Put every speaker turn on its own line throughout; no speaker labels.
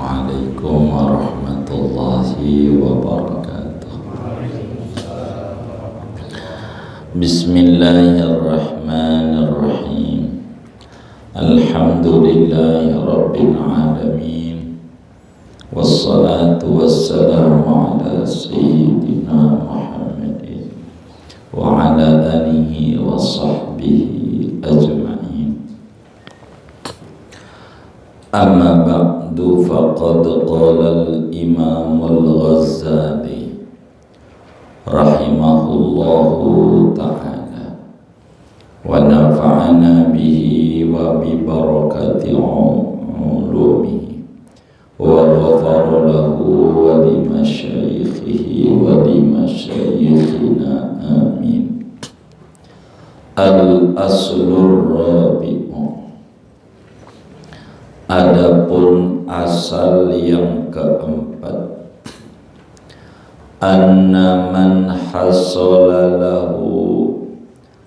Assalamualaikum warahmatullahi wabarakatuh. Bismillahirrahmanirrahim. Alhamdulillahi rabbil alamin. Wassalatu wassalamu ala sayyidina Muhammadin wa ala alihi wa sahbihi ajma'in. Amma ba'du faqad qala al-imam al-Ghazali rahimahullahu ta'ala wa nafa'ana bihi wa bi barakati ulumihi wa ghafara lahu wa li masyaikhihi wa li masyaikhina amin. Al-aslur rabi'u, adapun asal yang keempat, anna man hasala lahu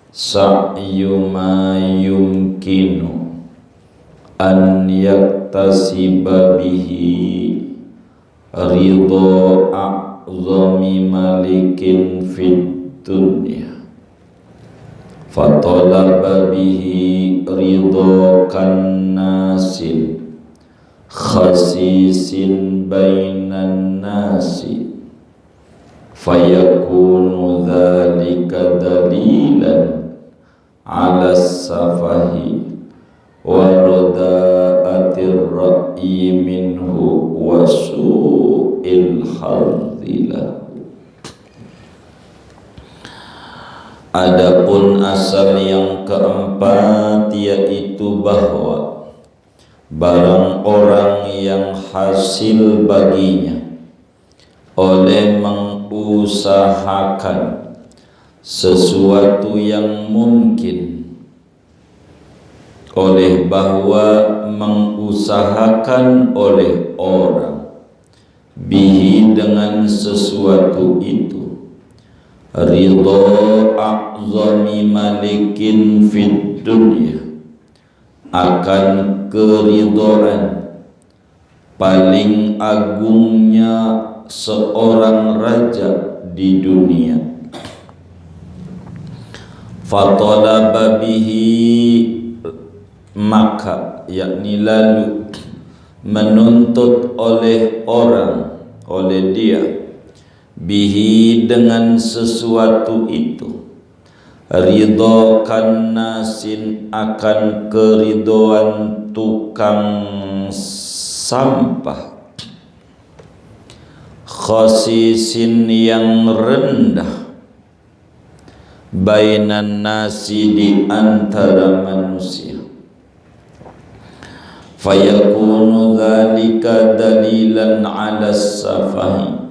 sa'yu ma yumkinu an yaktasiba bihi ridha a'zami malikin fid dunya fatalaba bihi ridha kannasin khasisin bainan nasi fayakunu dhalika dalilan ala safahi wa rada'atir ra'yi minhu wa su'il hadhilah. Adapun asal yang keempat, yaitu bahwa barang orang yang hasil baginya oleh mengusahakan sesuatu yang mungkin, oleh bahwa mengusahakan oleh orang bihi dengan sesuatu itu ridha a'zami malikin fid dunya, akan keridhaan paling agungnya seorang raja di dunia, fatalaba bihi, maka yakni lalu menuntut oleh orang, oleh dia, bihi dengan sesuatu itu, ridho kannasin, akan keridhoan tukang sampah, khasisin yang rendah, bainan nasi di antara manusia, fayakunu dhalika dalilan ala safahi,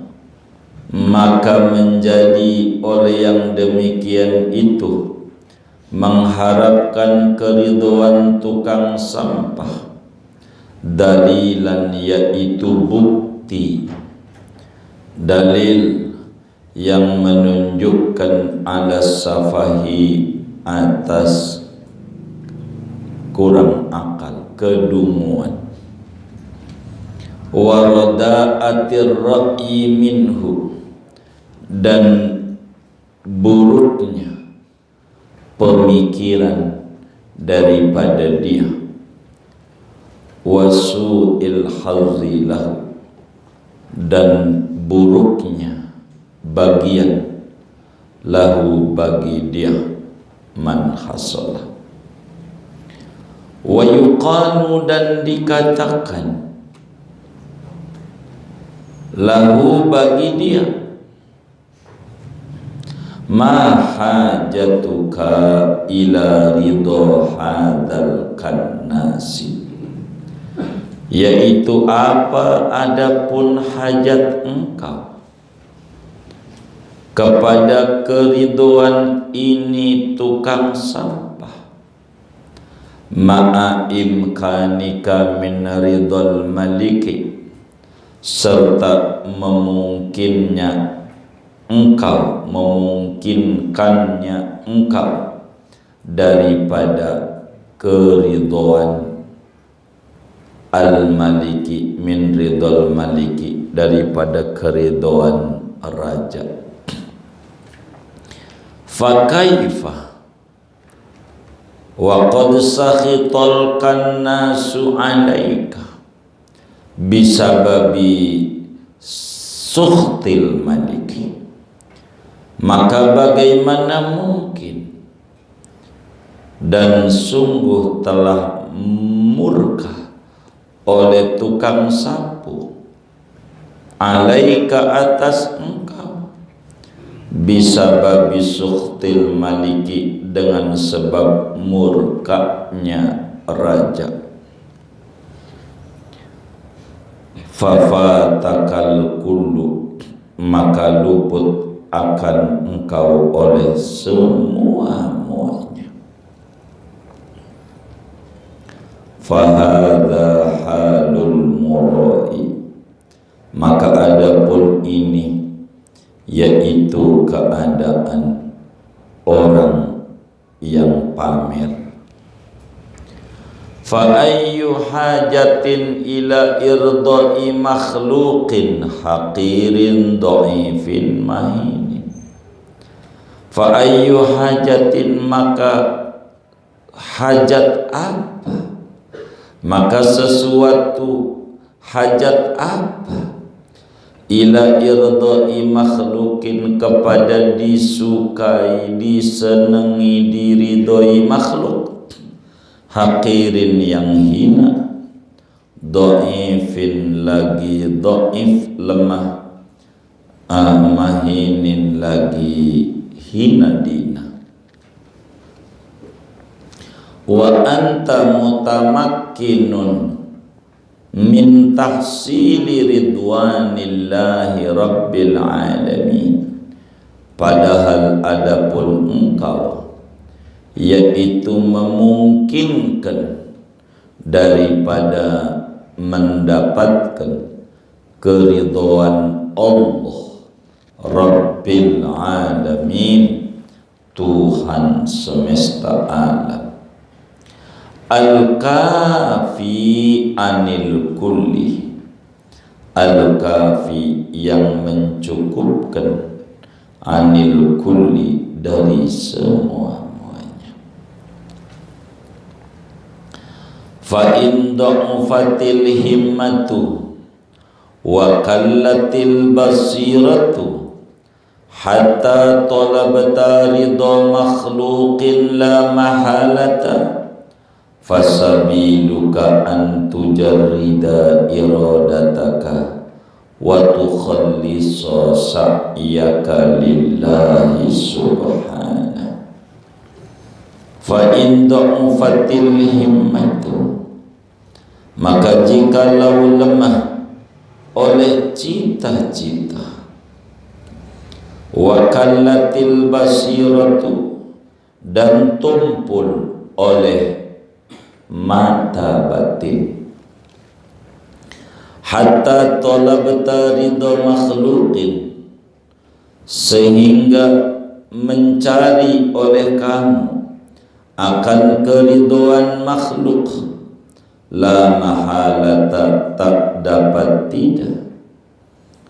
maka menjadi oleh yang demikian itu mengharapkan keridhaan tukang sampah, dalilan yaitu bukti, dalil yang menunjukkan ala safahi, atas kurang akal, kedunguan, warada'atir ra'yi minhu, dan buruknya pemikiran daripada dia, wasu'il hazilah, dan buruknya bagian lahu bagi dia, man hasalah. Wa yuqalu, dan dikatakan lahu bagi dia, ma hajatuka ila ridho hadzal kannasi, yaitu apa adapun hajat engkau kepada keridhoan ini tukang sampah, ma'a imkanika min ridhal maliki, serta memungkinkannya engkau daripada keridhaan al-maliki min ridol maliki, daripada keridhaan raja. Fakaifa wa qad sakhital kannasu alaika bisababi sukhtil maliki, maka bagaimana mungkin dan sungguh telah murka oleh tukang sapu alaika atas engkau bisababi sukhtil maliki, dengan sebab murkanya raja. Fafatakal kullu, maka luput akan engkau oleh semua-muanya. Fahadha halul murai, maka adapun ini yaitu keadaan orang yang pamer. Fa ayyu hajatin ila irdai makhluqin haqirin dhaifin mahin. Fa ayyu hajatin, maka hajat apa, maka sesuatu hajat apa, ila irdai makhluqin, kepada disukai, disenangi, diridhoi makhluk, haqirin yang hina, dhaifin lagi dhaif lemah, mahinin lagi hina dina. Wa anta mutamakkinun min tahsili ridwanillahi rabbil alamin, padahal adapun engkau yaitu memungkinkan daripada mendapatkan keridhaan Allah Rabbil alamin, Tuhan semesta alam. Al-kafi anil kulli, al-kafi yang mencukupkan, anil kulli dari semua-muanya. Fa in dha'ufatil himmatu wa qallatil basiratu hatta talabta ridha makhluqin la mahalata, fasabiluka an tujarrida iradataka wa tukhallisa sa'yaka lillahi subhanahu. Fa in dha'ufatil himmatu, maka jikalau lemah oleh cita-cita, wa kallatil basiratu, dan tumpul oleh mata batin, hatta talabta ridha makhluqin, sehingga mencari oleh kamu akan keridhaan makhluk, la mahalata, tak dapat tidak,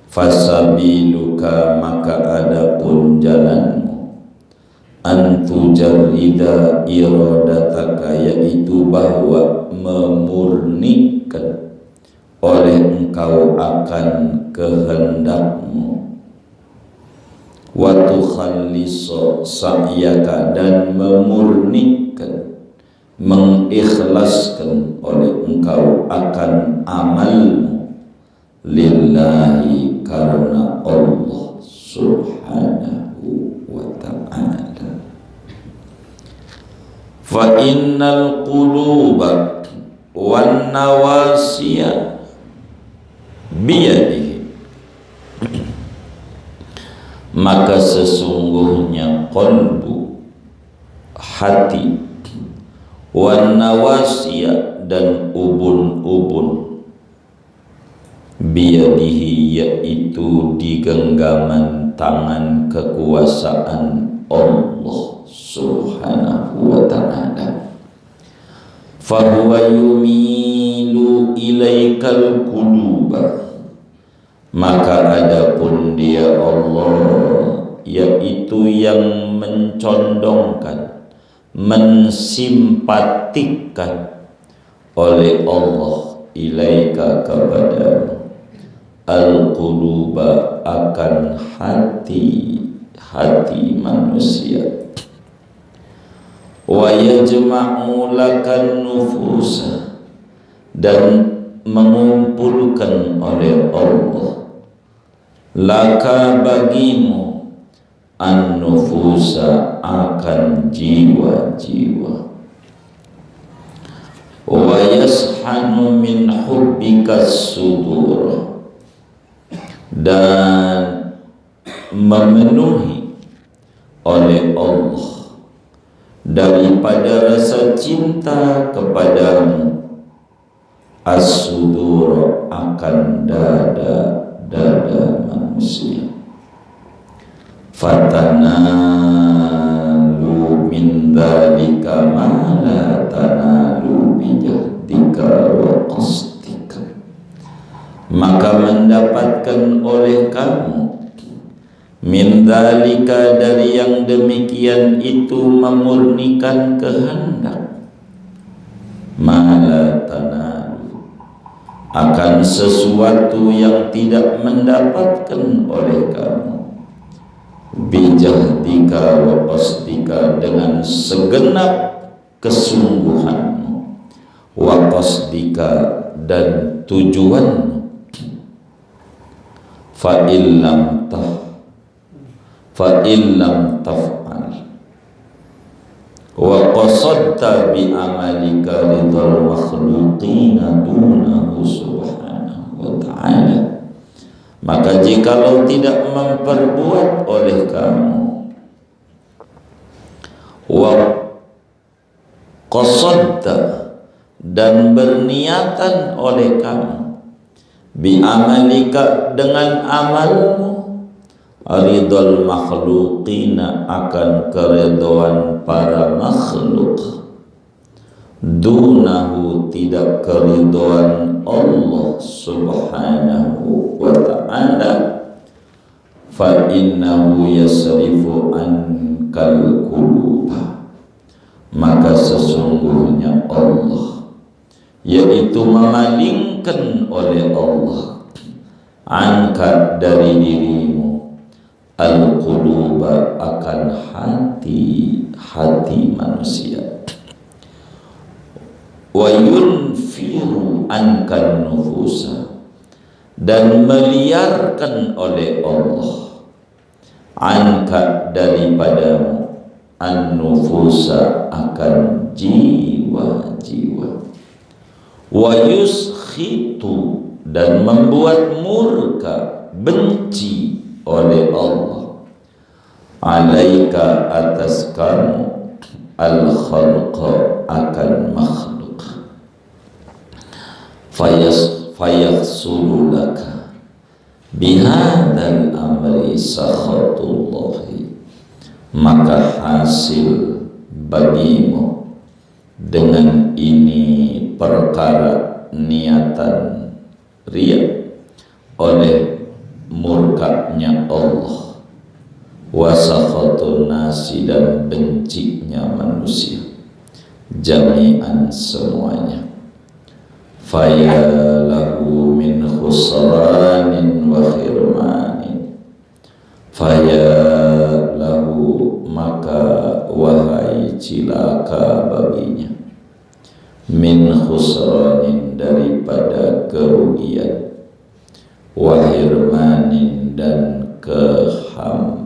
fasabiluka, maka adapun jalanmu, antujarrida iradataka, yaitu bahwa memurnikan oleh engkau akan kehendakmu, wa tukhallisa sa'yaka, dan memurnikan, mengikhlaskan oleh engkau akan amalmu, lillahi, karena Allah subhanahu wa ta'ala. Fa innal quluba wan nawasiya biyadihi, maka sesungguhnya qalbu, hati, wan nawasiya, dan ubun-ubun, biyadihi, yaitu di genggaman tangan kekuasaan Allah subhanahu wa ta'ala. Fahuwa yumilu ilaikal quluba, maka adapun dia Allah, yaitu yang mencondongkan, mensimpatikan oleh Allah ilaika kepada al-quluba akan hati manusia. Wa yajma'u lakan nufusa, dan mengumpulkan oleh Allah laka bagimu an-nufusa akan jiwa-jiwa. Wa yashanu min hubbika sudur, dan memenuhi oleh Allah daripada rasa cinta kepadamu as-sudur akan dada manusia. Fatanalu min dzalika ma la tanalu bijahdika wa qasdika, maka mendapatkan oleh kamu min dzalika dari yang demikian itu memurnikan kehendak, ma la tanalu akan sesuatu yang tidak mendapatkan oleh kamu bijahdika wa qasdika dengan segenap kesungguhanmu, wa qasdika dan tujuanmu. Fa illam taf'al wa qasadta bi amalika ridal makhluqina dunahu subhanahu wa ta'ala, maka jikalau tidak memperbuat oleh kamu wa qasadta dan berniatan oleh kamu bi amalika dengan amalmu ridal makhluqina akan keridhaan para makhluk, dunahu tidak keridhaan Allah subhanahu wa ta'ala, fa innahu yasrifu ankal quluba, maka sesungguhnya Allah, yaitu memalingkan oleh Allah angkat dari dirimu al-quluba akan hati manusia, wa yunfiru ankan nufusa dan meliarkan oleh Allah angkat daripadamu an-nufusa akan jiwa-jiwa, wa yuskhitu dan membuat murka benci oleh Allah alaika atas kamu al-khalqa akan makhluk, fayahsulu laka bihadzal amri sakhatullahi, maka hasil bagimu dengan ini perkara niatan riya oleh murkanya Allah, wasakhatun nasi dan bencinya manusia, jami'an semuanya. Fayalahu min khusranin wa khirmanin, fayalahu maka wahai cilaka baginya, min khusranin daripada kerugian, wahirmanin dan kehampaan.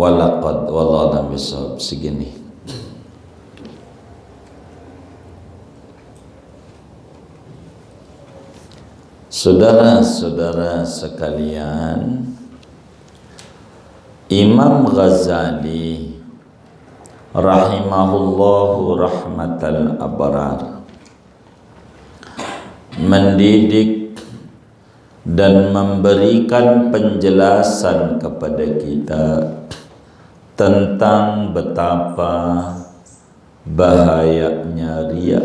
Walaqad wallahu bisawab segini. Saudara-saudara sekalian, Imam Ghazali rahimahullahu rahmatal abrar mendidik dan memberikan penjelasan kepada kita tentang betapa bahayanya riya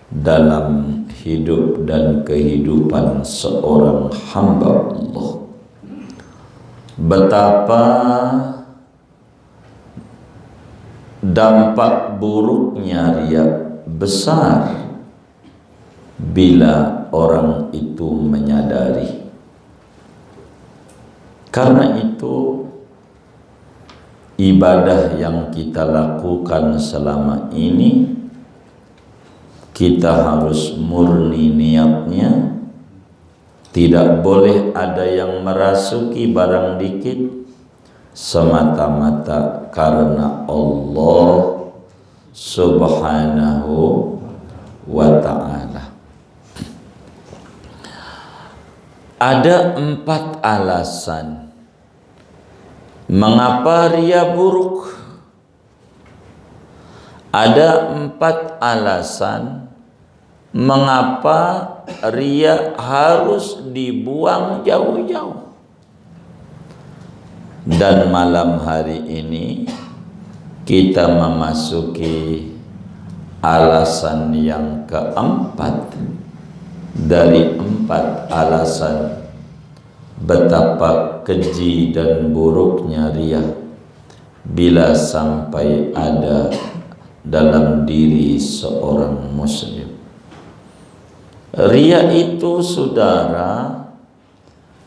dalam hidup dan kehidupan seorang hamba Allah. Betapa dampak buruknya riya besar bila orang itu menyadari. Karena itu ibadah yang kita lakukan selama ini kita harus murni niatnya, tidak boleh ada yang merasuki barang dikit, semata-mata karena Allah Subhanahu wa ta'ala. Ada 4 alasan mengapa riya buruk. Ada 4 alasan mengapa riya harus dibuang jauh-jauh. Dan malam hari ini kita memasuki alasan yang keempat dari 4 alasan betapa keji dan buruknya riya bila sampai ada dalam diri seorang muslim. Riya itu, saudara,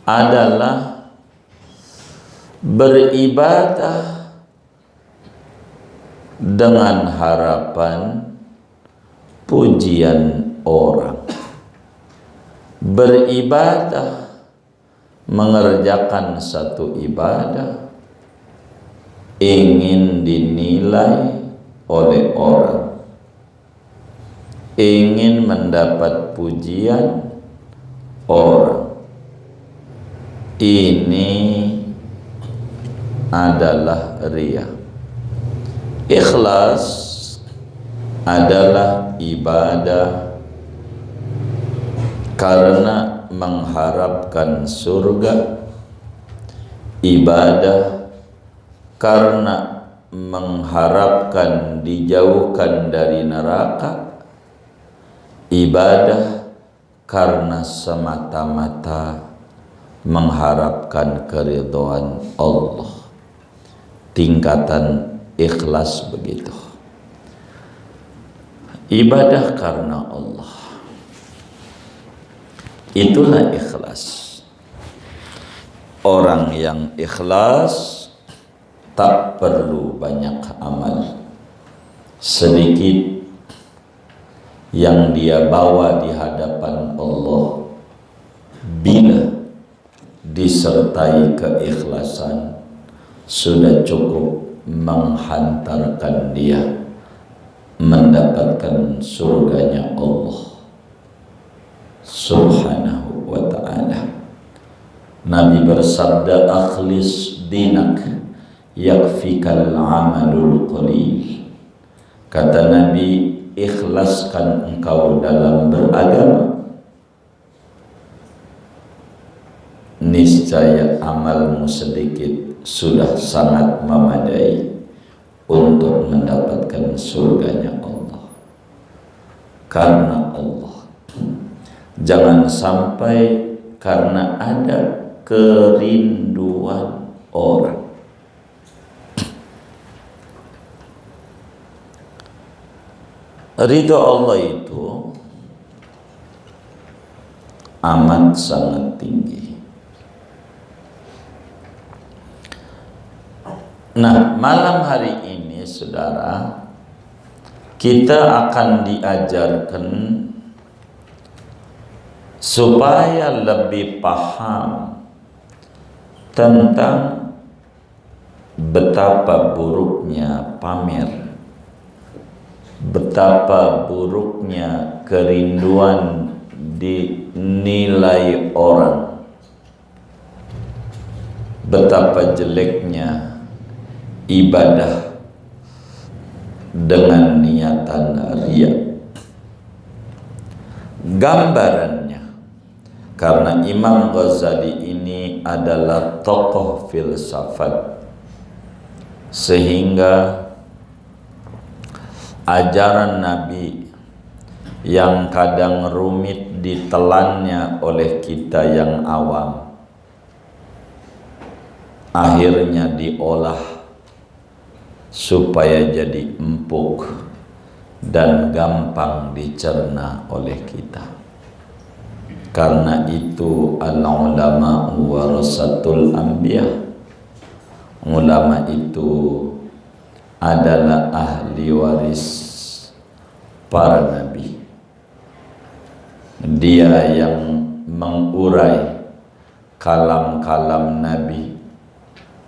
adalah beribadah dengan harapan pujian orang. Beribadah, mengerjakan satu ibadah, ingin dinilai oleh orang, ingin mendapat pujian orang. Ini adalah riya. Ikhlas adalah ibadah karena mengharapkan surga, ibadah karena mengharapkan dijauhkan dari neraka, ibadah karena semata-mata mengharapkan keridhaan Allah. Tingkatan ikhlas begitu. Ibadah karena Allah, itulah ikhlas. Orang yang ikhlas tak perlu banyak amal. Sedikit yang dia bawa di hadapan Allah, bila disertai keikhlasan, sudah cukup menghantarkan dia mendapatkan surganya Allah Subhanahu wa ta'ala. Nabi bersabda, akhlis dinak yakfikal amalul qalil. Kata Nabi, ikhlaskan engkau dalam beragama, niscaya amalmu sedikit sudah sangat memadai untuk mendapatkan surganya Allah. Karena Allah. Jangan sampai karena ada kerinduan orang. Ridho Allah itu amat sangat tinggi. Nah, malam hari ini, saudara, kita akan diajarkan supaya lebih paham tentang betapa buruknya pamer, betapa buruknya kerinduan dinilai orang, betapa jeleknya ibadah dengan niatan riya. gambarannya. Karena Imam Ghazali ini adalah tokoh filsafat, sehingga ajaran Nabi yang kadang rumit ditelannya oleh kita yang awam, akhirnya diolah supaya jadi empuk dan gampang dicerna oleh kita. Karena itu al-ulama warasatul anbiya, ulama itu adalah ahli waris para nabi. Dia yang mengurai kalam-kalam nabi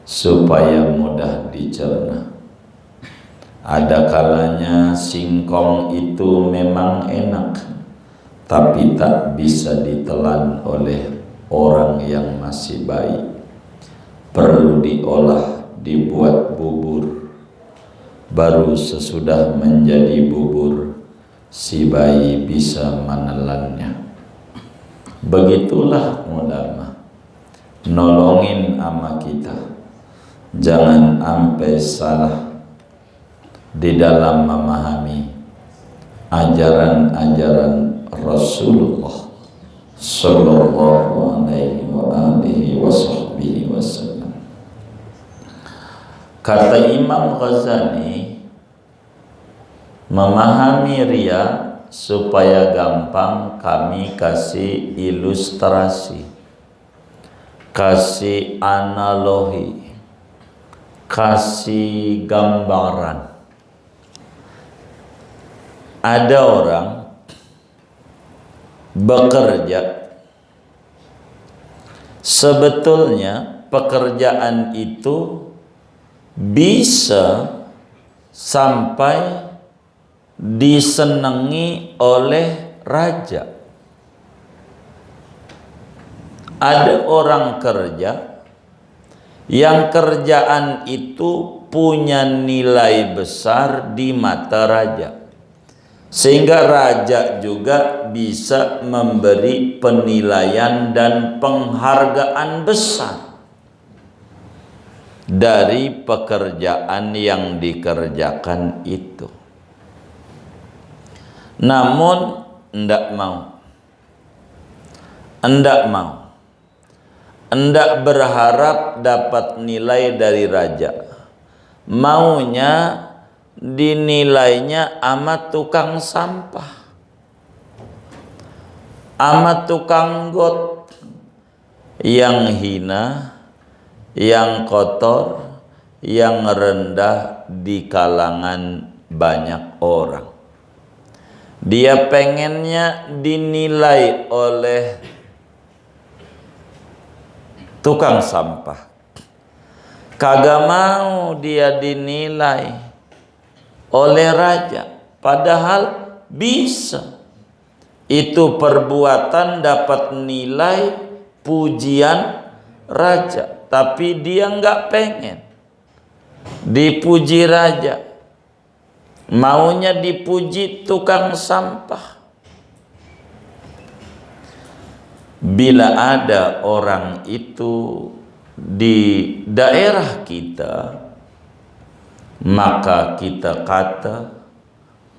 supaya mudah dicerna. Ada kalanya singkong itu memang enak, tapi tak bisa ditelan oleh orang yang masih bayi. Perlu diolah, dibuat bubur. Baru sesudah menjadi bubur, si bayi bisa menelannya. Begitulah ulama, nolongin ama kita. Jangan sampai salah di dalam memahami ajaran-ajaran Rasulullah sallallahu alaihi wasallam. Kata Imam Ghazali, memahami riya supaya gampang kami kasih ilustrasi, kasih analogi, kasih gambaran. Ada orang bekerja, sebetulnya pekerjaan itu bisa sampai disenangi oleh raja. Ada orang kerja yang kerjaan itu punya nilai besar di mata raja, sehingga raja juga bisa memberi penilaian dan penghargaan besar dari pekerjaan yang dikerjakan itu. Namun enggak berharap dapat nilai dari raja. Maunya dinilainya sama tukang sampah, sama tukang got, yang hina, yang kotor, yang rendah di kalangan banyak orang. Dia pengennya dinilai oleh tukang sampah, kagak mau dia dinilai oleh raja, padahal bisa. Itu perbuatan dapat nilai pujian raja, tapi dia nggak pengen dipuji raja, maunya dipuji tukang sampah. Bila ada orang itu di daerah kita, maka kita kata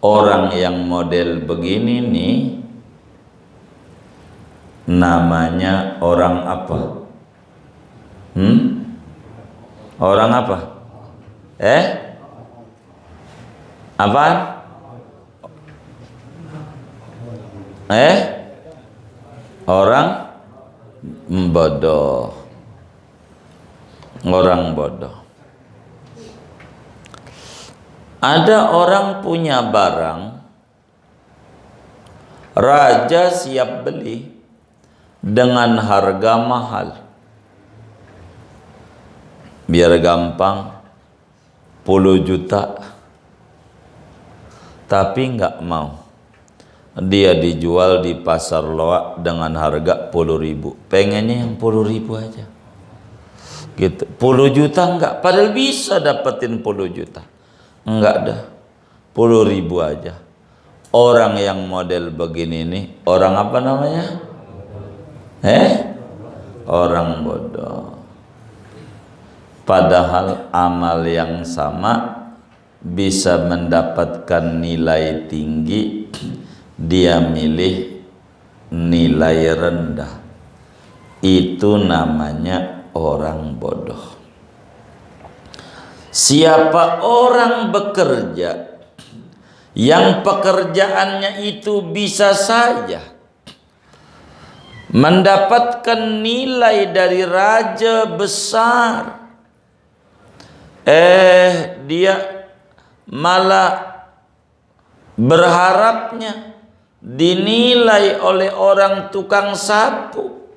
orang yang model begini nih namanya orang apa? Orang apa? Apaan? Orang bodoh. Orang bodoh. Ada orang punya barang, raja siap beli dengan harga mahal. Biar gampang, 10 juta. Tapi nggak mau. Dia dijual di pasar loak dengan harga 10.000. Pengennya yang 10.000 aja. Gitu. 10 juta enggak, padahal bisa dapetin 10 juta. Enggak dah, 10.000 aja. Orang yang model begini nih, orang apa namanya? Orang bodoh. Padahal amal yang sama bisa mendapatkan nilai tinggi, dia milih nilai rendah. Itu namanya orang bodoh. Siapa orang bekerja yang pekerjaannya itu bisa saja mendapatkan nilai dari raja besar, dia malah berharapnya dinilai oleh orang tukang sapu,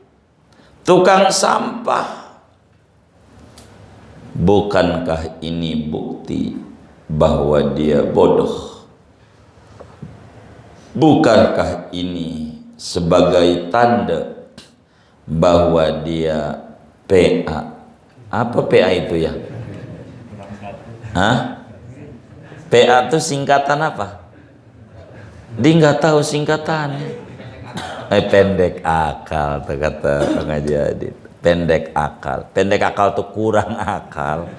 tukang sampah. Bukankah ini bukti bahwa dia bodoh? Bukankah ini sebagai tanda bahwa dia PA? Apa PA itu ya? PA itu singkatan apa? Dia nggak tahu singkatannya. Pendek akal, kata pengaji Adit. Pendek akal. Pendek akal tuh kurang akal.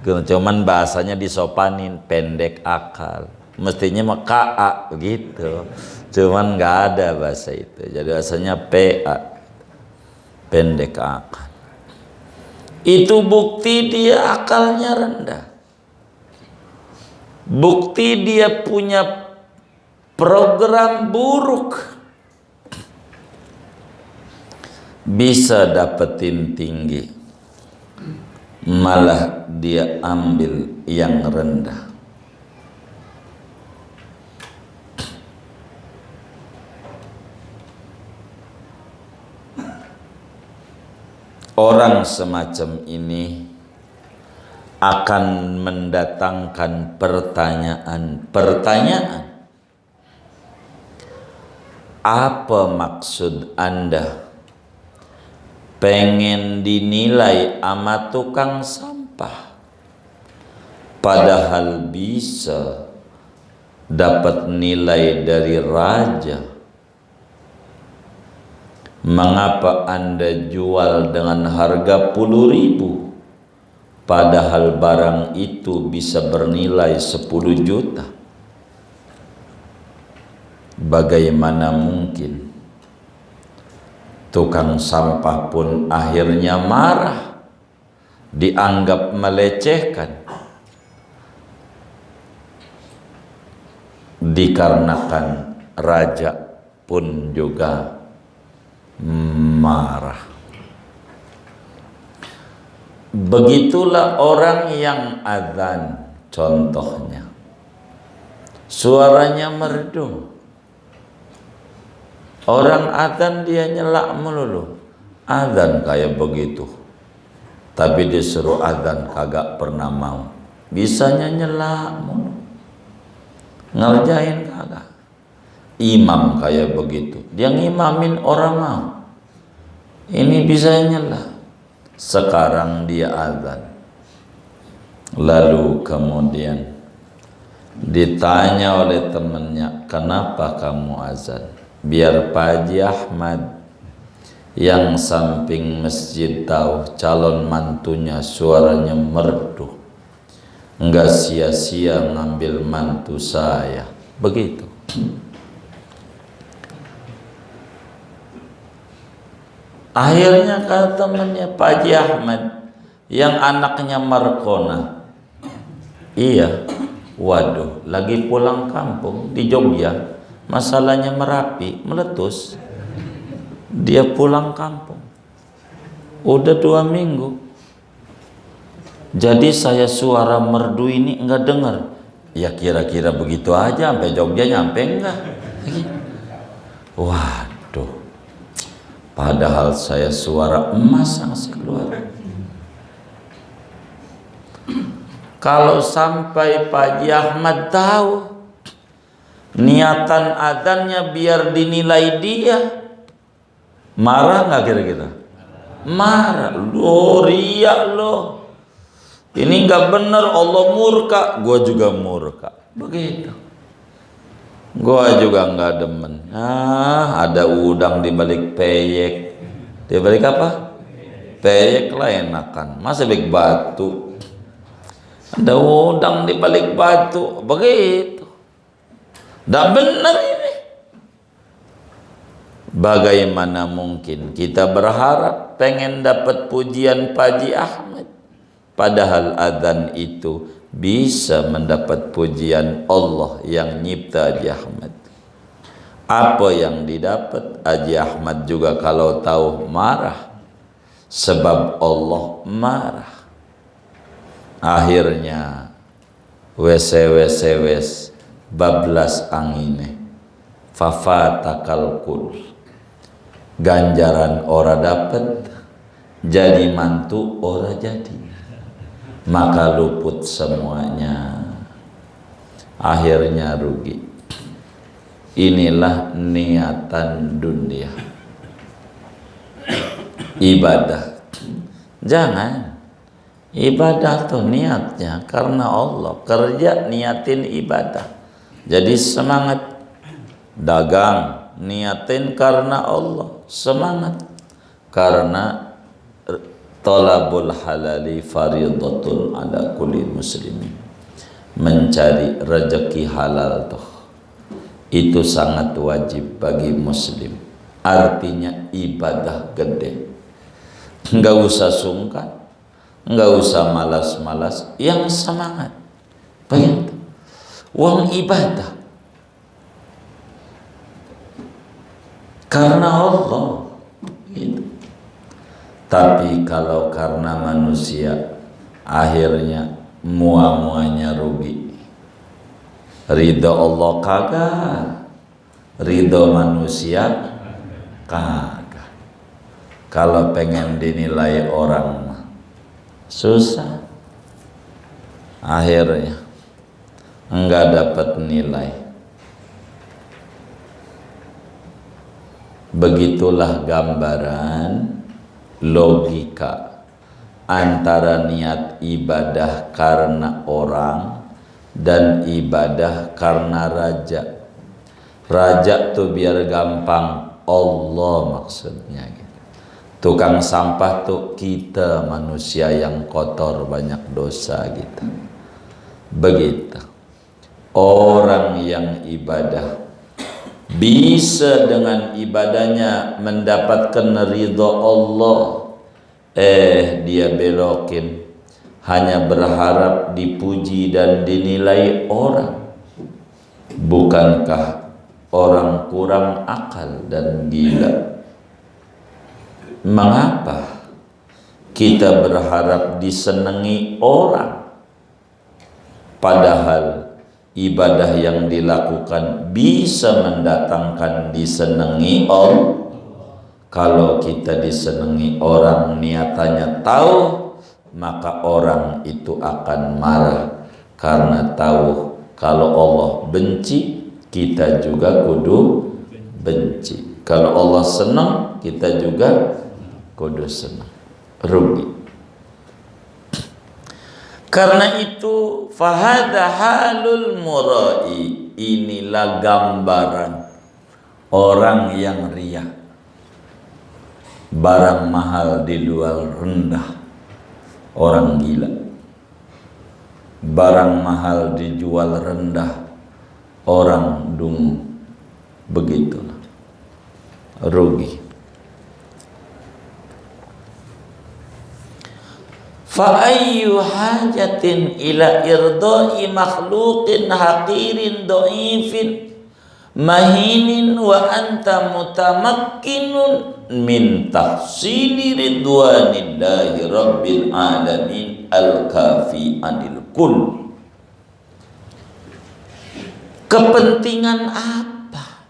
Cuman bahasanya disopanin pendek akal. Mestinya mah KA begitu, cuman nggak ada bahasa itu. Jadi bahasanya PA, pendek akal. Itu bukti dia akalnya rendah. Bukti dia punya program buruk. Bisa dapetin tinggi, malah dia ambil yang rendah. Orang semacam ini akan mendatangkan pertanyaan. Apa maksud Anda pengen dinilai sama tukang sampah, padahal bisa dapat nilai dari raja? Mengapa Anda jual dengan harga 10.000 padahal barang itu bisa bernilai 10 juta? Bagaimana mungkin? Tukang sampah pun akhirnya marah, dianggap melecehkan, dikarenakan raja pun juga marah. Begitulah orang yang adzan, contohnya suaranya merdu. Orang adzan dia nyelak melulu, adzan kayak begitu, tapi disuruh adzan kagak pernah mau. Bisanya nyelak mulu, ngerjain kagak. Imam kayak begitu, dia ngimamin orang mau, ini bisa nyela. Sekarang dia azan, lalu kemudian ditanya oleh temannya, kenapa kamu azan? Biar Pak Haji Ahmad yang samping masjid tahu calon mantunya suaranya merdu, enggak sia-sia ngambil mantu saya. Begitu. Akhirnya kata temannya, Pak Haji Ahmad yang anaknya Markona, iya, waduh, lagi pulang kampung di Jogja, masalahnya Merapi meletus, dia pulang kampung udah 2 minggu, jadi saya suara merdu ini enggak dengar. Ya kira-kira begitu aja, sampai Jogja nyampe enggak? Waduh, padahal saya suara emas yang saya keluar. Kalau sampai Pak Haji Ahmad tahu niatan adzannya biar dinilai dia, marah nggak kira-kira? Marah. Lo riak lo, ini nggak bener, Allah murka, gua juga murka. Begitu. Gua juga nggak demen. Ada udang di balik peyek. Di balik apa? Peyek lah enakan. Masa balik batu? Ada udang di balik batu. Begitu. Nggak benar ini. Bagaimana mungkin kita berharap pengen dapat pujian Pak Haji Ahmad, padahal adzan itu bisa mendapat pujian Allah yang nyipta Haji Ahmad. Apa yang didapat Haji Ahmad juga kalau tahu marah, sebab Allah marah. Akhirnya wes bablas angine fafatakal kul, ganjaran ora dapet, jadi mantu ora jadi, maka luput semuanya, akhirnya rugi. Inilah niatan dunia. Ibadah, jangan ibadah tuh niatnya karena Allah, kerja niatin ibadah, jadi semangat. Dagang niatin karena Allah, semangat. Karena talabul halali faridatun ala kulli muslimin. Mencari rezeki halal tuh itu sangat wajib bagi muslim. Artinya ibadah gede. Enggak usah sungkan, enggak usah malas-malas, yang semangat. Begitu. Uang ibadah karena Allah gitu. Tapi kalau karena manusia, akhirnya muanya rugi. Ridho Allah kagak, ridho manusia kagak. Kalau pengen dinilai orang susah, akhirnya enggak dapat nilai. Begitulah gambaran logika antara niat ibadah karena orang dan ibadah karena raja. Raja tuh biar gampang, Allah maksudnya gitu. Tukang sampah tuh kita manusia yang kotor, banyak dosa gitu. Begitu. Orang yang ibadah bisa dengan ibadahnya mendapatkan ridho Allah, dia belokin, hanya berharap dipuji dan dinilai orang. Bukankah orang kurang akal dan gila? Mengapa kita berharap disenangi orang, padahal ibadah yang dilakukan bisa mendatangkan disenangi Allah? Kalau kita disenangi orang, niatannya tahu, maka orang itu akan marah karena tahu kalau Allah benci, kita juga kudu benci. Kalau Allah senang, kita juga kudu senang. Rugi. Karena itu fahadha halul murai, inilah gambaran orang yang riya. Barang mahal dijual rendah, orang gila. Barang mahal dijual rendah, orang dungu. Begitulah, rugi. Fa ayyu hajatin ila irdai makhluqin haqirin dhaifin mahinin wa anta mutamakkinun min tahsili ridwanillahi rabbil alamin al-kafi anil kull. Kepentingan apa?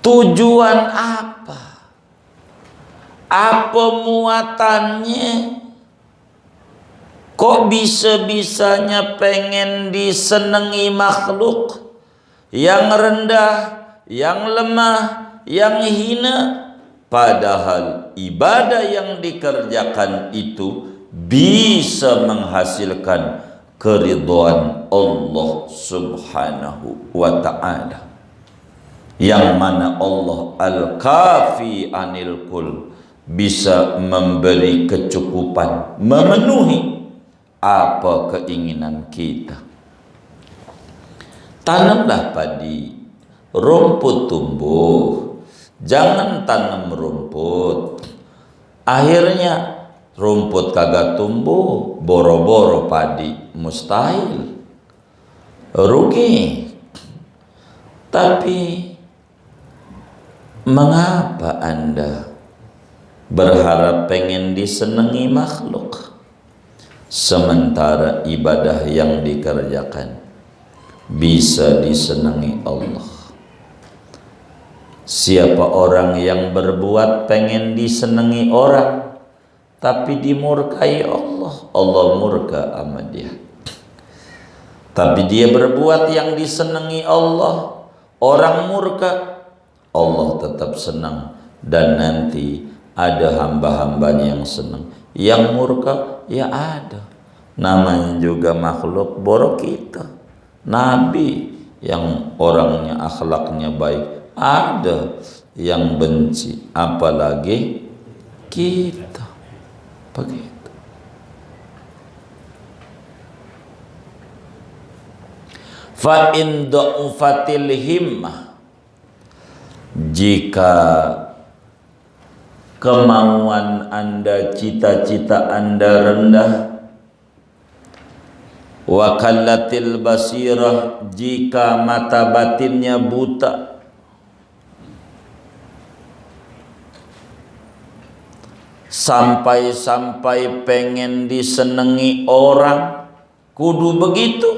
Tujuan apa? Apa muatannya? Kok bisa-bisanya pengen disenangi makhluk yang rendah, yang lemah, yang hina, padahal ibadah yang dikerjakan itu bisa menghasilkan keridhaan Allah subhanahu wa ta'ala, yang mana Allah al-kafi anil kul, bisa memberi kecukupan, memenuhi apa keinginan kita. Tanamlah padi, rumput tumbuh. Jangan tanam rumput, akhirnya rumput kagak tumbuh, boro-boro padi, mustahil, rugi. Tapi mengapa Anda berharap pengen disenangi makhluk, sementara ibadah yang dikerjakan bisa disenangi Allah? Siapa orang yang berbuat pengen disenangi orang tapi dimurkai Allah, Allah murka sama dia. Tapi dia berbuat yang disenangi Allah, orang murka, Allah tetap senang. Dan nanti ada hamba-hambanya yang senang, yang murka ya ada. Namanya juga makhluk, boro kita. Nabi yang orangnya akhlaknya baik, ada yang benci, apalagi kita. Begitu. Fa in du'ufatil himmah, jika kemauan Anda, cita-cita Anda rendah, wa kallatil basirah, jika mata batinnya buta, sampai-sampai pengen disenangi orang, kudu begitu.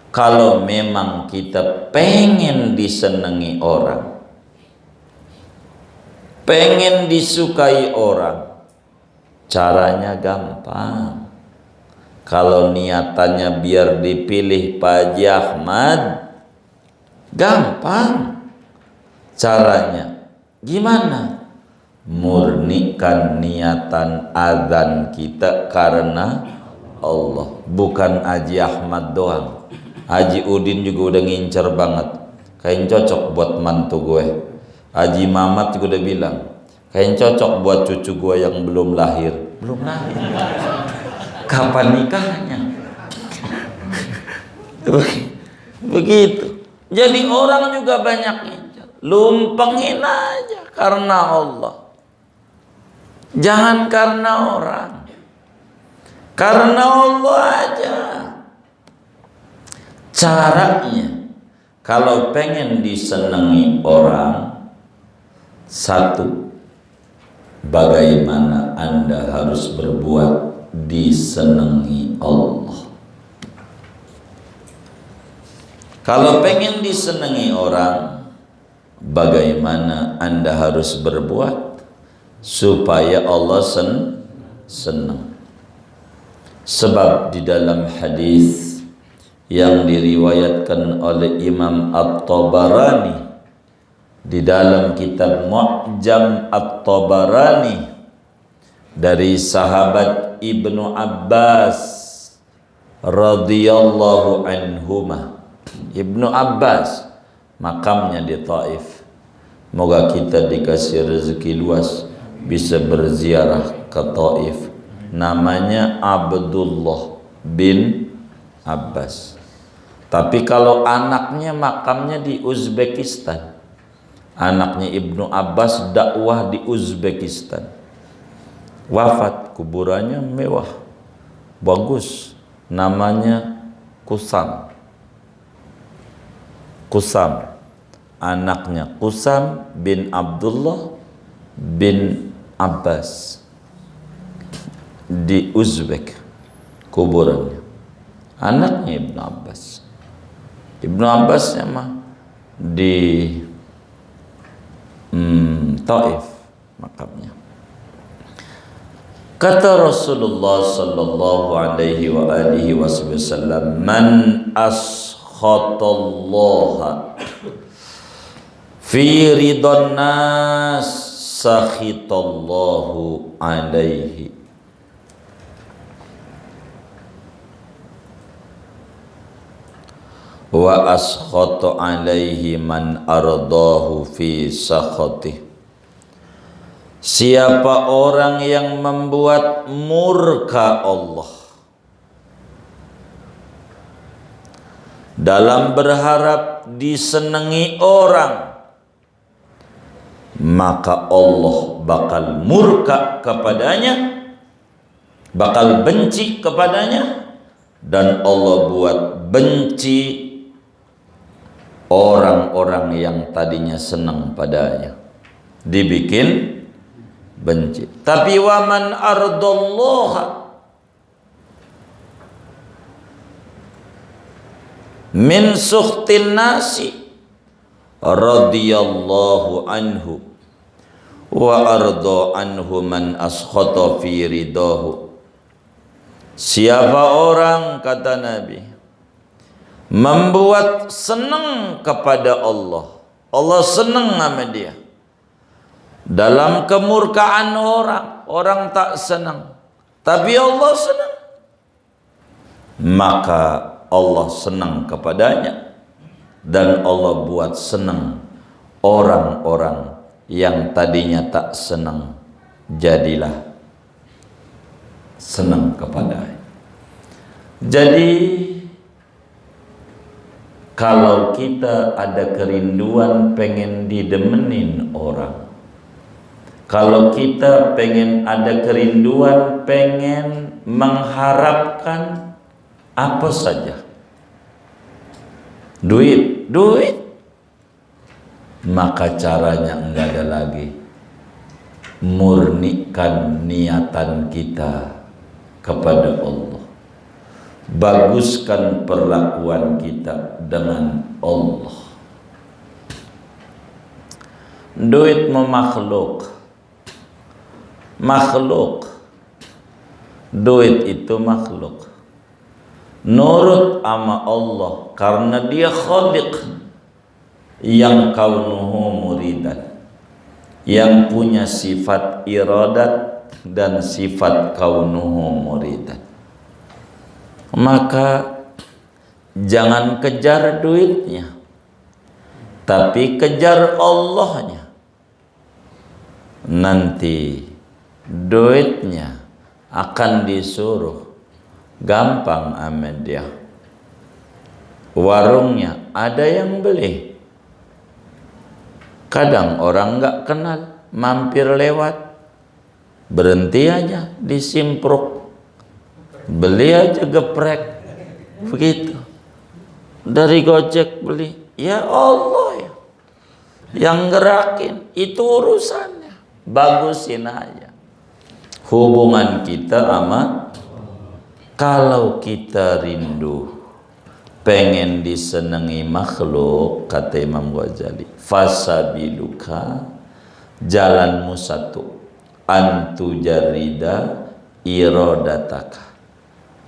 Kalau memang kita pengen disenangi orang, pengen disukai orang, caranya gampang. Kalau niatannya biar dipilih Pak Haji Ahmad, gampang. Caranya gimana? Murnikan niatan azan kita karena Allah, bukan Haji Ahmad doang. Haji Udin juga udah ngincer banget, kayaknya cocok buat mantu gue. Haji Mamat juga udah bilang, kayaknya cocok buat cucu gue yang belum lahir. Belum lahir, kapan nikahnya? Begitu. Jadi orang juga banyak ngincer, lumpengin aja karena Allah. Jangan karena orang, karena Allah aja. Caranya kalau pengen disenangi orang, satu, bagaimana Anda harus berbuat disenangi Allah. Kalau pengen disenangi orang, bagaimana Anda harus berbuat supaya Allah senang. Sebab di dalam hadis yang diriwayatkan oleh Imam At-Tabarani di dalam kitab Mu'jam At-Tabarani dari sahabat Ibnu Abbas radhiyallahu anhuma. Ibnu Abbas makamnya di Taif. Moga kita dikasih rezeki luas bisa berziarah ke Taif. Namanya Abdullah bin Abbas. Tapi kalau anaknya makamnya di Uzbekistan. Anaknya Ibnu Abbas dakwah di Uzbekistan. Wafat, kuburannya mewah, bagus. Namanya Kusam. Kusam. Anaknya Kusam bin Abdullah bin Abbas di Uzbek kuburannya. Anaknya Ibnu Abbas. Ibnu Abbasnya mah di Taif makamnya. Kata Rasulullah sallallahu alaihi wa alihi wasallam, man askhatallaha fi ridon nas sakhitallahu alaihi. wa askhata alaihi man ardahu fi sakhati. Siapa orang yang membuat murka Allah dalam berharap disenangi orang, maka Allah bakal murka kepadanya, bakal benci kepadanya, dan Allah buat benci orang-orang yang tadinya senang padanya, dibikin benci. Tapi waman ardallaha min sukhtin nasi radhiyallahu anhu wa arda anhu man askhata fi ridahu. Siapa orang, kata Nabi, membuat senang kepada Allah, Allah senang sama dia, dalam kemurkaan orang, orang tak senang, tapi Allah senang, maka Allah senang kepadanya, dan Allah buat senang orang-orang yang tadinya tak senang, jadilah senang kepadanya. Jadi kalau kita ada kerinduan pengen didemenin orang, kalau kita pengen ada kerinduan pengen mengharapkan apa saja, duit, maka caranya enggak ada lagi, murnikan niatan kita kepada Allah, baguskan perlakuan kita dengan Allah. Duit memakhluk, duit itu makhluk, nurut ama Allah karena dia khaliq yang kaunuhu muridan, yang punya sifat iradat dan sifat kaunuhu muridan. Maka jangan kejar duitnya, tapi kejar Allahnya. Nanti duitnya akan disuruh gampang sama dia. Warungnya ada yang beli, kadang orang nggak kenal, mampir lewat, berhenti aja disimpruk, beli aja geprek, begitu. Dari Gojek beli, ya Allah ya yang gerakin, itu urusannya, bagusin aja hubungan kita sama. Kalau kita rindu pengen disenangi makhluk, kata Imam Ghazali, fasabiluka, jalanmu satu, antu jarida iradataka,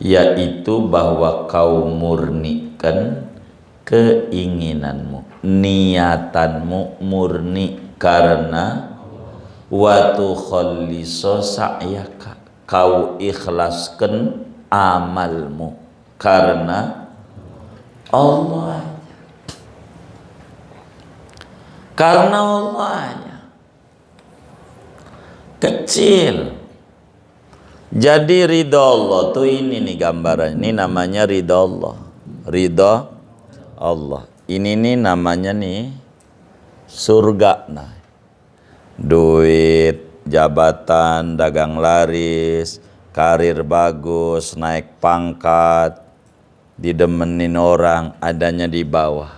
yaitu bahwa kau murnikan keinginanmu, niatanmu murni karena watu khalliso sa'yaka, kau ikhlaskan amalmu karena Allah, karena Allahnya. Kecil. Jadi ridha Allah tuh ini nih gambaran, ini namanya ridha Allah. Ridha Allah. Ini nih namanya nih surga. Nah, duit, jabatan, dagang laris, karir bagus, naik pangkat, didemenin orang, adanya di bawah.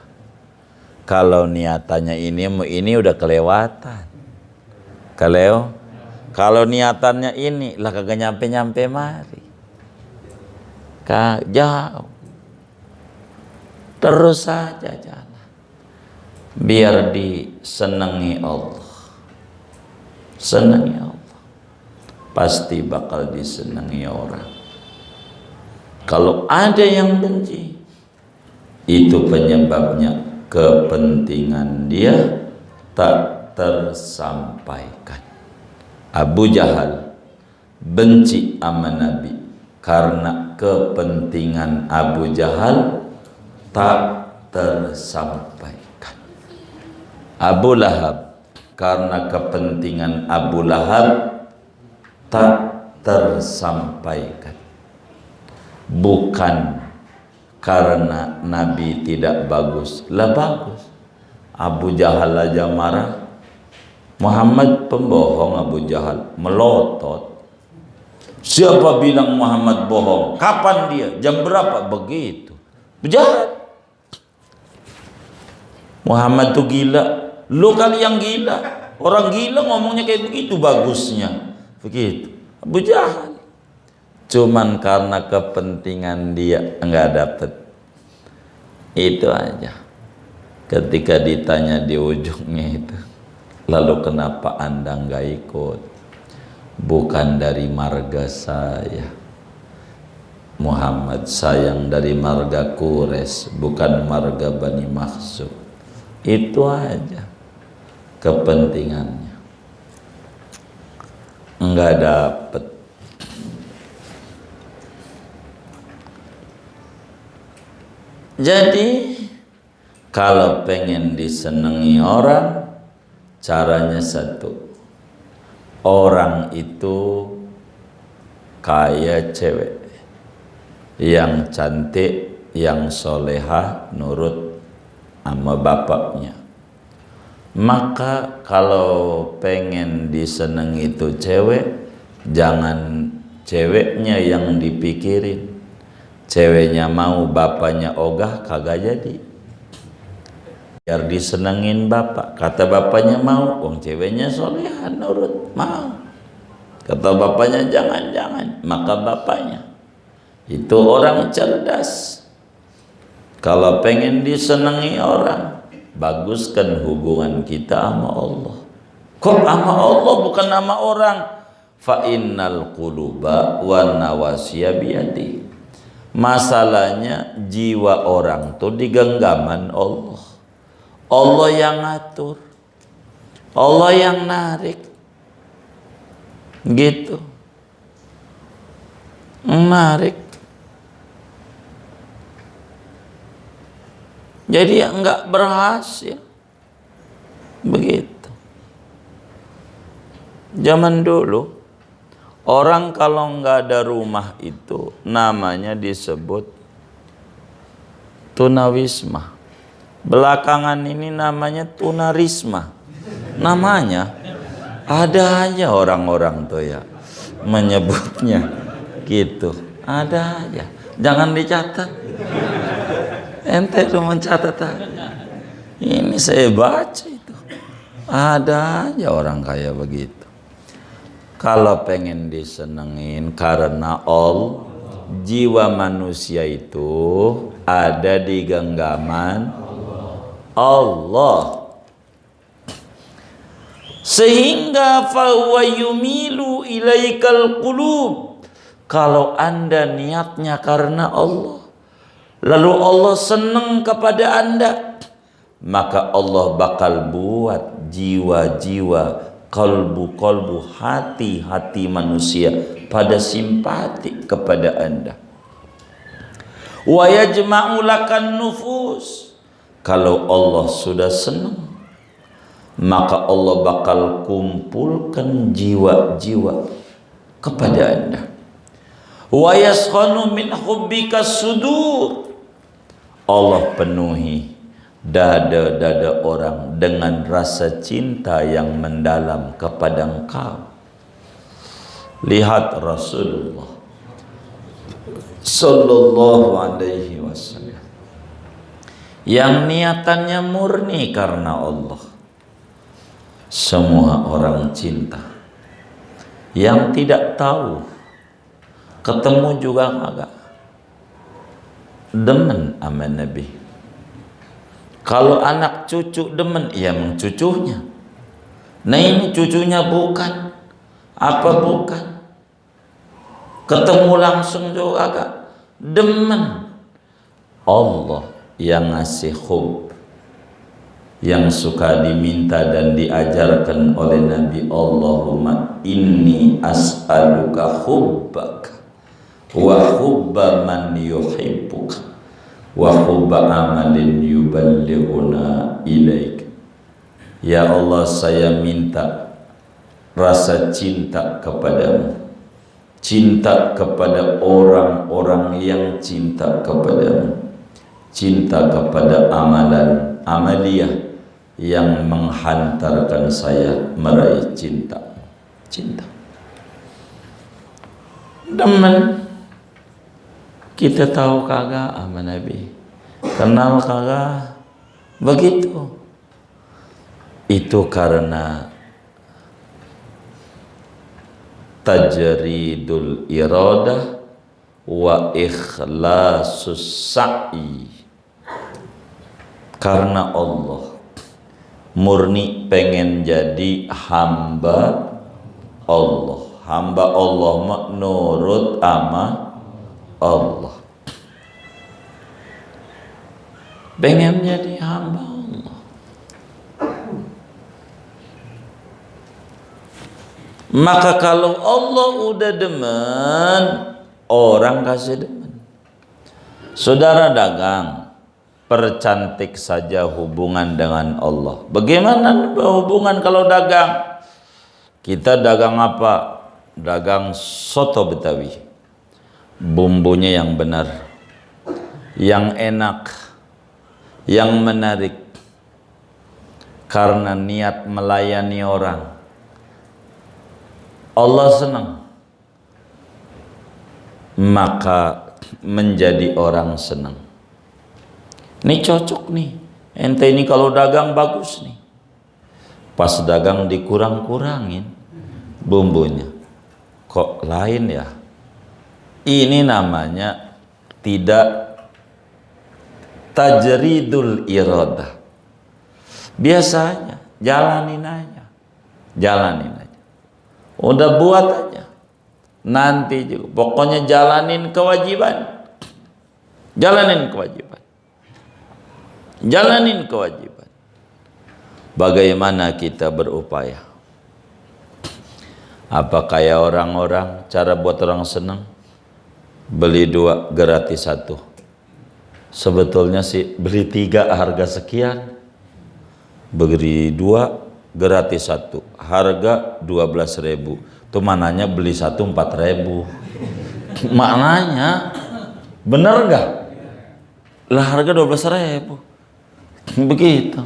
Kalau niatannya ini udah kelewatan. Kalau niatannya ini lah kagak nyampe mari. Jauh. Terus saja jalan. Biar disenangi Allah. Senangi Allah. Pasti bakal disenangi orang. Kalau ada yang benci, itu penyebabnya kepentingan dia tak tersampaikan. Abu Jahal benci sama Nabi karena kepentingan Abu Jahal tak tersampaikan. Abu Lahab, karena kepentingan Abu Lahab tak tersampaikan, bukan karena Nabi tidak bagus. Lah bagus. Abu Jahal aja marah. Muhammad pembohong. Abu Jahal melotot. Siapa bilang Muhammad bohong? Kapan dia? Jam berapa? Begitu. Jahat. Muhammad tuh gila. Lu kali yang gila. Orang gila ngomongnya kayak begitu bagusnya. Begitu. Abu Jahal. Cuman karena kepentingan dia enggak dapet. Itu aja. Ketika ditanya di ujungnya itu, lalu kenapa Anda enggak ikut? Bukan dari marga saya. Muhammad sayang dari marga Quraisy, bukan marga Bani Makhzum. Itu aja kepentingannya. Enggak dapet. Jadi kalau pengen disenangi orang, caranya satu. Orang itu kayak cewek yang cantik, yang solehah, nurut sama bapaknya. Maka kalau pengen disenangi itu cewek, jangan ceweknya yang dipikirin. Ceweknya mau, bapaknya ogah, kagak jadi. Biar disenengin bapak. Kata bapaknya mau, wong ceweknya solehah, nurut, mau. Kata bapaknya jangan-jangan, maka bapaknya. Itu orang cerdas. Kalau pengen disenangi orang, baguskan hubungan kita sama Allah. Kok sama Allah bukan sama orang? Fa innal quluba wan nawasiya biyadi. Masalahnya jiwa orang tuh di genggaman Allah. Allah yang ngatur, Allah yang narik, gitu, narik. Jadi enggak berhasil, begitu. Zaman dulu orang kalau nggak ada rumah itu namanya disebut tunawisma. Belakangan ini namanya tunarisma. Namanya ada aja orang-orang tuh ya menyebutnya gitu. Ada aja. Jangan dicatat. Ente tuh mencatat aja. Ini saya baca itu. Ada aja orang kayak begitu. Kalau pengen disenengin karena Allah, jiwa manusia itu ada di genggaman Allah. Sehingga fahuwa yumilu ilaikal qulub. Kalau Anda niatnya karena Allah, lalu Allah senang kepada Anda, maka Allah bakal buat jiwa-jiwa, kalbu-kalbu, hati-hati manusia pada simpati kepada Anda. Wa yajma'u lakan nufus. Kalau Allah sudah senang, maka Allah bakal kumpulkan jiwa-jiwa kepada Anda. Wa yaskhanu min hubbika sudur. Allah penuhi dada-dada orang dengan rasa cinta yang mendalam kepada engkau. Lihat Rasulullah sallallahu alaihi wasallam yang niatannya murni karena Allah. Semua orang cinta. Yang tidak tahu, ketemu juga agak demen sama Nabi. Kalau anak cucu demen, ya emang cucunya. Nah ini cucunya bukan. Apa bukan? Ketemu langsung juga agak demen. Allah yang ngasih hub, yang suka diminta dan diajarkan oleh Nabi. Allahumma inni as'aluka hubbaka wa hubba man yuhibbuka wa hubba amalin yuballighuna ilaik. Ya Allah, saya minta rasa cinta kepadamu, cinta kepada orang-orang yang cinta kepadamu, cinta kepada amalan amaliyah yang menghantarkan saya meraih cinta. Demen. Kita tahu kagak sama Nabi, kenal kagak, begitu. Itu karena tajridul iradah wa ikhlasus sa'i. Karena Allah murni pengen jadi hamba Allah. Hamba Allah menurut ama Allah. Pengen jadi hamba Allah. Maka kalau Allah udah demen, orang kasih demen. Saudara dagang, percantik saja hubungan dengan Allah. Bagaimana hubungan kalau dagang? Kita dagang apa? Dagang soto Betawi, bumbunya yang benar, yang enak, yang menarik, karena niat melayani orang. Allah senang, maka menjadi orang senang. Ini cocok nih, ente ini kalau dagang bagus nih. Pas dagang dikurang-kurangin bumbunya, kok lain ya? Ini namanya tidak tajridul iradah. Biasanya jalanin aja. Udah buat aja. Nanti juga pokoknya jalanin kewajiban. Bagaimana kita berupaya? Apa kayak orang-orang cara buat orang senang? Beli 2 gratis 1. Sebetulnya sih beli 3 harga sekian, beli 2 gratis 1 harga 12.000. Itu mananya beli 1 4.000. Maknanya bener gak? Lah harga 12.000. Begitu.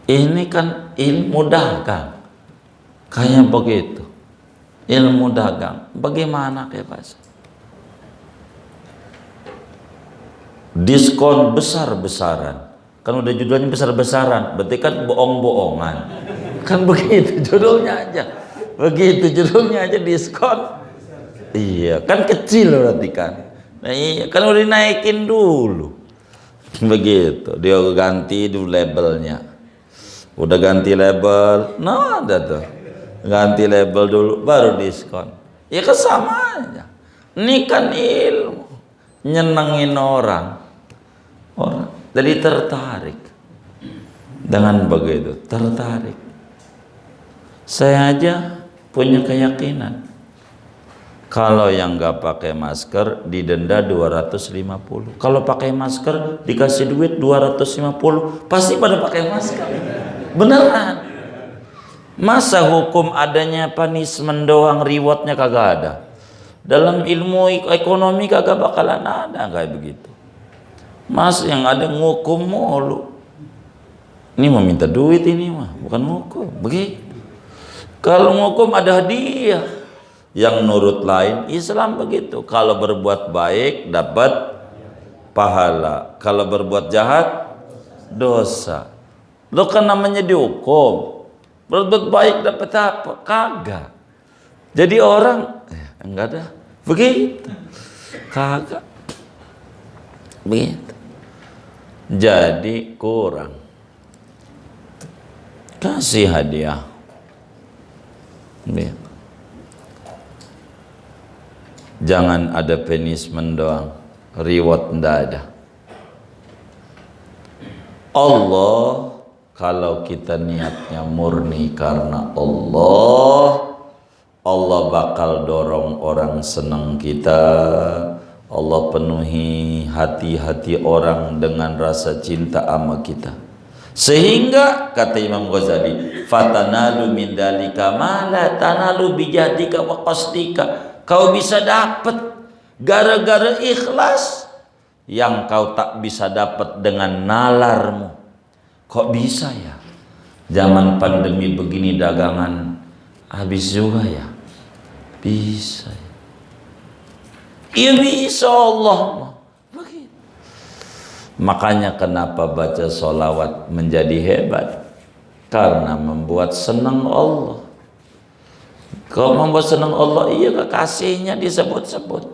Ini kan ilmu dagang. Kayak begitu. Ilmu dagang. Bagaimana kayak bahasa? Diskon besar-besaran. Kan udah judulnya besar-besaran, berarti kan bohong-bohongan. Kan begitu judulnya aja. Diskon. Iya, kan kecil berarti kan. Nah, iya, kan udah dinaikin dulu. Begitu, dia ganti dulu labelnya. Udah ganti label, nah ada tuh. Ganti label dulu, baru diskon. Ya kan sama aja. Ini kan ilmu, nyenengin orang. Jadi tertarik. Dengan begitu, tertarik. Saya aja punya keyakinan. Kalau yang nggak pakai masker didenda 250. Kalau pakai masker dikasih duit 250. Pasti pada pakai masker. Beneran. Masa hukum adanya punishment doang, rewardnya kagak ada. Dalam ilmu ekonomi kagak bakalan ada kayak begitu. Mas yang ada ngukum mulu. Ini mau minta duit ini mah, bukan ngukum. Begitu. Kalau ngukum ada hadiah. Yang nurut lain Islam begitu. Kalau berbuat baik dapat pahala. Kalau berbuat jahat dosa. Lo kan namanya dihukum. Berbuat baik dapat apa? Kagak. Jadi orang enggak ada. Begitu. Kagak. Begitu. Jadi kurang. Kasih hadiah. Begitu. Jangan ada punishment doang, reward ndak ada. Allah, kalau kita niatnya murni karena Allah, Allah bakal dorong orang senang kita, Allah penuhi hati-hati orang dengan rasa cinta sama kita, sehingga kata Imam Ghazali, fatanalu min dalika ma la tanalu bijadika wa qasdika. Kau bisa dapat gara-gara ikhlas yang kau tak bisa dapat dengan nalarmu. Kok bisa ya? Zaman pandemi begini dagangan habis juga ya? Bisa ya? Iya bisa Allah. Begitu. Makanya kenapa baca sholawat menjadi hebat? Karena membuat senang Allah. Kalau membuat senang Allah, iya kekasihnya disebut-sebut.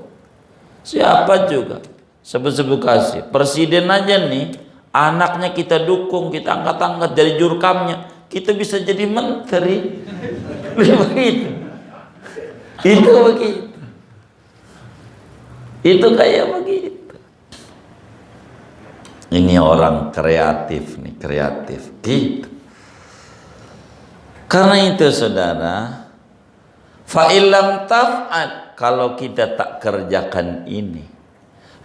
Siapa juga sebut-sebut kasih. Presiden aja nih, anaknya kita dukung, kita angkat-angkat dari jurkamnya, kita bisa jadi menteri. Begitu. Itu begitu. Itu kayak begitu. Ini orang kreatif nih, kreatif. Gitu. Karena itu saudara, fa'ilam taf'ad, kalau kita tak kerjakan ini,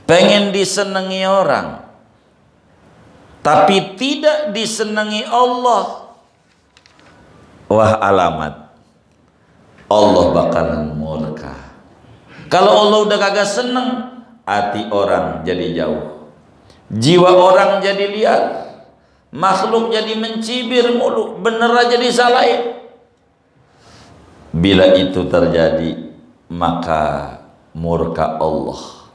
pengen disenangi orang, tapi tidak disenangi Allah, wah alamat Allah bakalan murka. Kalau Allah udah kagak seneng, hati orang jadi jauh, jiwa orang jadi liar, makhluk jadi mencibir mulu, bener aja disalahin. Bila itu terjadi, maka murka Allah,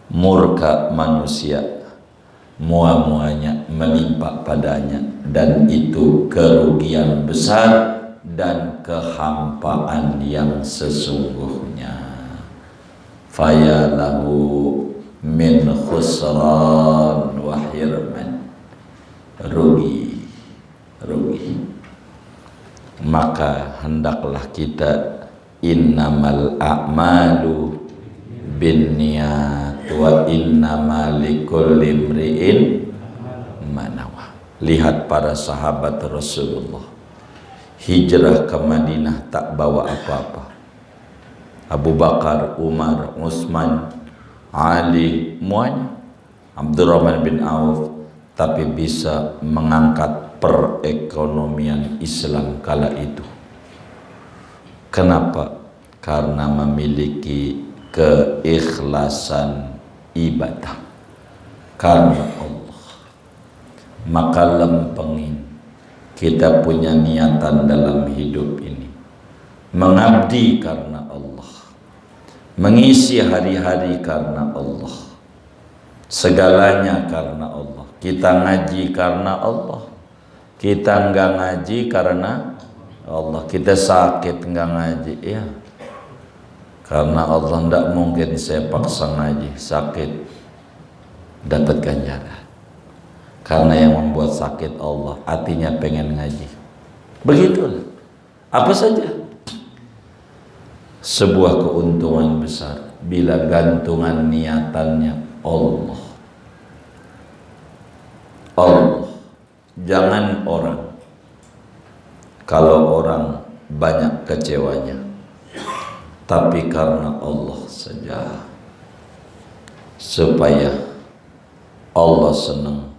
murka manusia, mua-muanya menimpa padanya, dan itu kerugian besar dan kehampaan yang sesungguhnya. Fayalahu min khusran wa hirman, rugi. Maka hendaklah kita, innamal a'malu binniyat wa innamal likulli imri'in ma nawa. Lihat para sahabat Rasulullah hijrah ke Madinah tak bawa apa-apa. Abu Bakar, Umar, Utsman, Ali, semuanya, Abdurrahman bin Auf, tapi bisa mengangkat perekonomian Islam kala itu. Kenapa? Karena memiliki keikhlasan ibadah karena Allah. Maka lempengin kita punya niatan dalam hidup ini, mengabdi karena Allah, mengisi hari-hari karena Allah, segalanya karena Allah. Kita ngaji karena Allah, kita enggak ngaji karena Allah. Kita sakit enggak ngaji, ya karena Allah. Enggak mungkin saya paksa ngaji, sakit dapat ganjaran. Karena yang membuat sakit Allah, hatinya pengen ngaji. Begitulah. Apa saja sebuah keuntungan besar bila gantungan niatannya Allah. Allah, jangan orang. Kalau orang banyak kecewanya, tapi karena Allah saja, supaya Allah senang,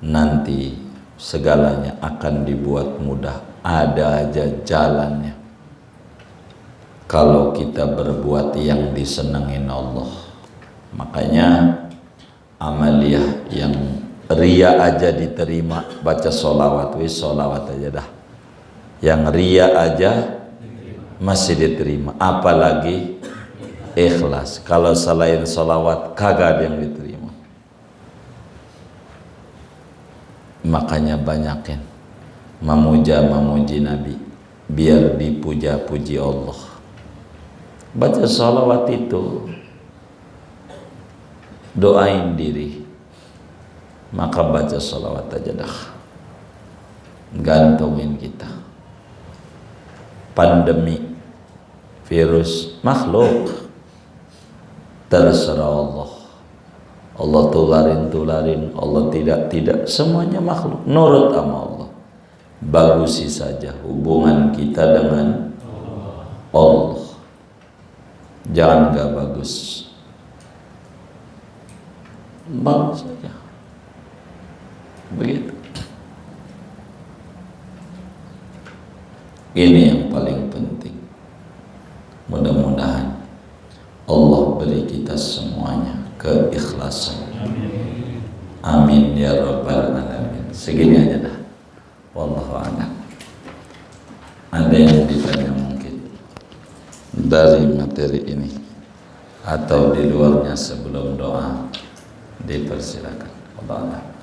nanti segalanya akan dibuat mudah. Ada aja jalannya. Kalau kita berbuat yang disenengin Allah. Makanya amaliyah yang ria aja diterima, baca sholawat, wis sholawat aja dah. Yang ria aja masih diterima, apalagi ikhlas. Kalau selain sholawat kagak ada yang diterima. Makanya banyakin memuji Nabi biar dipuja-puji Allah. Baca sholawat itu, doain diri, maka baca sholawat aja dah. Gantungin kita. Pandemi, virus, makhluk, terserah Allah. Allah tularin, Allah tidak, semuanya makhluk, nurut sama Allah. Bagusi saja hubungan kita dengan Allah. Jangan gak bagus. mau saja. Begitu. Ini yang paling penting. Mudah-mudahan Allah beri kita semuanya keikhlasan. Amin ya rabbal alamin. Segini aja dah. Wallahu a'lam. Ada yang ditanya mungkin dari materi ini atau di luarnya sebelum doa, dipersilakan. Wallahu a'lam.